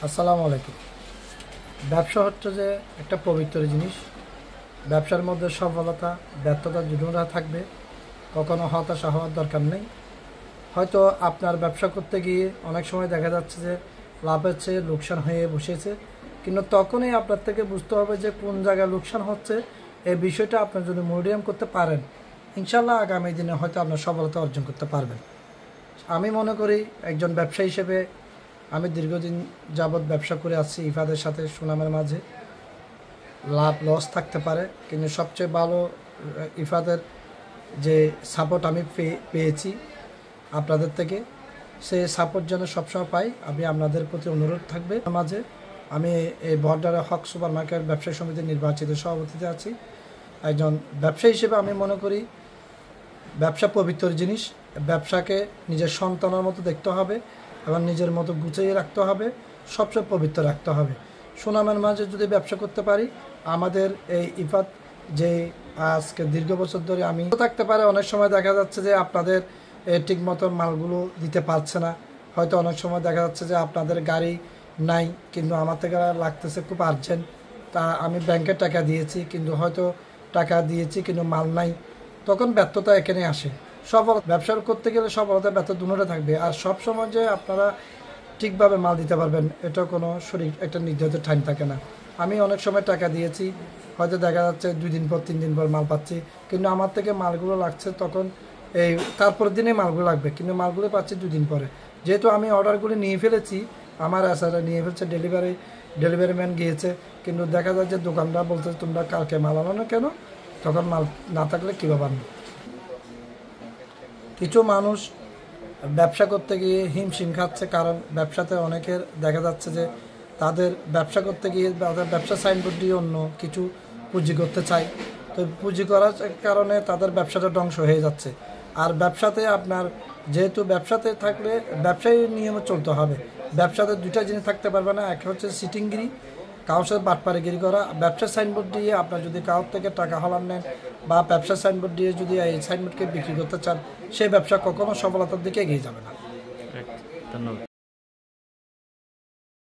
আসসালামু আলাইকুম। ব্যবসা হচ্ছে যে একটা পবিত্র জিনিস। ব্যবসার মধ্যে সফলতা ব্যর্থতা দুটোটা থাকবে, কখনো হতাশা হওয়ার দরকার নেই। হয়তো আপনার ব্যবসা করতে গিয়ে অনেক সময় দেখা যাচ্ছে যে লাভের চেয়ে লোকসান হয়ে বসেছে, কিন্তু তখনই আপনার থেকে বুঝতে হবে যে কোন জায়গায় লোকসান হচ্ছে। এই বিষয়টা আপনার যদি মিডিয়াম করতে পারেন, ইনশাল্লাহ আগামী দিনে হয়তো আপনার সফলতা অর্জন করতে পারবেন। আমি মনে করি একজন ব্যবসায়ী হিসেবে আমি দীর্ঘদিন যাবৎ ব্যবসা করে আসছি ইফাদের সাথে, সুনামের মাঝে লাভ লস থাকতে পারে, কিন্তু সবচেয়ে ভালো ইফাদের যে সাপোর্ট আমি পেয়েছি আপনাদের থেকে, সেই সাপোর্ট যেন সবসময় পাই। আমি আপনাদের প্রতি অনুরোধ থাকবে মাঝে। আমি এই বর্ডারে হক সুপার মার্কেট ব্যবসায়ী সমিতির নির্বাচিত সভাপতিতে আছি। একজন ব্যবসায়ী হিসেবে আমি মনে করি ব্যবসা পবিত্র জিনিস। ব্যবসাকে নিজের সন্তানের মতো দেখতে হবে এবং নিজের মতো গুছিয়ে রাখতে হবে, সবচেয়ে পবিত্র রাখতে হবে। সুনামের মাঝে যদি ব্যবসা করতে পারি, আমাদের এই ইফাত যে আজকে দীর্ঘ বছর ধরে আমি থাকতে পারে, অনেক সময় দেখা যাচ্ছে যে আপনাদের ঠিক মতো মালগুলো দিতে পারছে না। হয়তো অনেক সময় দেখা যাচ্ছে যে আপনাদের গাড়ি নাই, কিন্তু আমার থেকে লাগতেছে খুব আর্জেন্ট। তা আমি ব্যাংকে টাকা দিয়েছি, কিন্তু হয়তো টাকা দিয়েছি কিন্তু মাল নাই। তখন ব্যর্থতা এখানে আসে। ব্যবসা করতে গেলে সফলতা ব্যর্থতা দুটোটা থাকবে। আর সব সময় যে আপনারা ঠিকভাবে মাল দিতে পারবেন, এটা কোনো সঠিক একটা নির্ধারিত টাইম থাকে না। আমি অনেক সময় টাকা দিয়েছি, হয়তো দেখা যাচ্ছে 2 দিন পর 3 দিন পর মাল পাচ্ছি, কিন্তু আমার থেকে মালগুলো লাগছে তখন এই তারপরের দিনে মালগুলো লাগবে, কিন্তু মালগুলো পাচ্ছি 2 দিন পরে। যেহেতু আমি অর্ডারগুলি নিয়ে ফেলেছি, আমার আসারা নিয়ে ফেলছে, ডেলিভারি ম্যান গিয়েছে, কিন্তু দেখা যায় যে দোকানদার বলতে তোমরা কালকে মাল আনো না কেন, তখন মাল না থাকলে কীভাবে আনবে। কিছু মানুষ ব্যবসা করতে গিয়ে হিমশিম খাচ্ছে, কারণ ব্যবসাতে অনেকের দেখা যাচ্ছে যে তাদের ব্যবসা করতে গিয়ে তাদের ব্যবসা সাইনবোর্ড দিয়ে অন্য কিছু পুঁজি করতে চায়। তো পুঁজি করার কারণে তাদের ব্যবসাটা ধ্বংস হয়ে যাচ্ছে। আর ব্যবসাতে আপনার যেহেতু ব্যবসাতে থাকলে ব্যবসায়ী নিয়মে চলতে হবে। ব্যবসাতে 2টা জিনিস থাকতে পারবে না, একটা হচ্ছে সিটিংগিরি, কারোর সাথে বাটপাড়িগিরি করা। ব্যবসার সাইনবোর্ড দিয়ে আপনার যদি কারোর থেকে টাকা হলান নেন বা ব্যবসার সাইনবোর্ড দিয়ে যদি এই সাইনবোর্ডকে বিক্রি করতে চান, সেই ব্যবসা কখনো সফলতার দিকে এগিয়ে যাবে না। ধন্যবাদ।